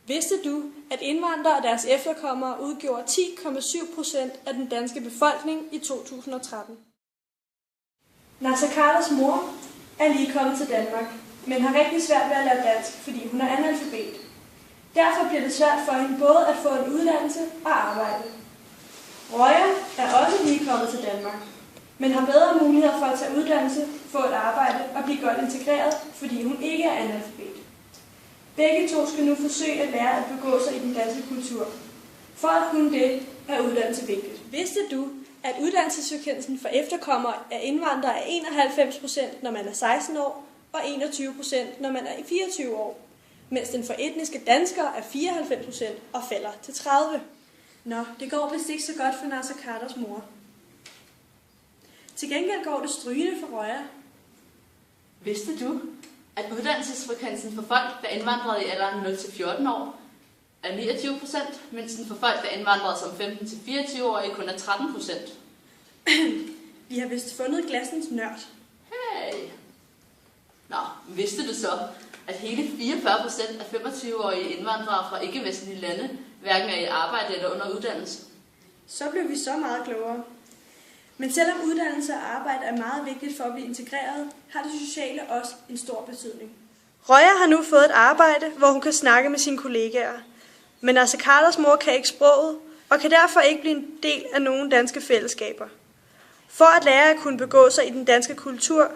Vidste du, at indvandrere og deres efterkommere udgjorde 10,7% af den danske befolkning i 2013? Nasser Khader mor er lige kommet til Danmark, men har rigtig svært ved at lære dansk, fordi hun er analfabet. Derfor bliver det svært for hende både at få en uddannelse og arbejde. Roya er også lige kommet til Danmark, men har bedre muligheder for at tage uddannelse, få et arbejde og blive godt integreret, fordi hun ikke er analfabet. Begge to skal nu forsøge at lære at begå sig i den danske kultur. For at kunne det, er uddannelse vigtigt. Vidste du, at uddannelsesfrekvensen for efterkommere af indvandrere er 91%, når man er 16 år, og 21%, når man er 24 år, mens den for etniske danskere er 94% og falder til 30%. Nå, det går vist ikke så godt for Nasser Khaders mor. Til gengæld går det strygende for Roya. Vidste du, at uddannelsesfrekvensen for folk, der er indvandret i alderen 0-14 år, er 29%, mens den for folk, der er indvandret som 15-24-årige, kun er 13%? Vi har vist fundet glassens nørd. Hey! Nå, vidste du så, at hele 44% af 25-årige indvandrere fra ikke-vestlige lande hverken er i arbejde eller under uddannelse? Så blev vi så meget klogere. Men selvom uddannelse og arbejde er meget vigtigt for at blive integreret, har det sociale også en stor betydning. Roya har nu fået et arbejde, hvor hun kan snakke med sine kollegaer. Men Nasser Khaders mor kan ikke sproget, og kan derfor ikke blive en del af nogen danske fællesskaber. For at lære at kunne begå sig i den danske kultur,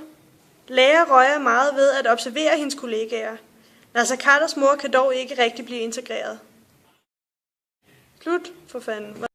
lærer Roya meget ved at observere hendes kollegaer. Nasser Khaders mor kan dog ikke rigtig blive integreret. Slut for fanden.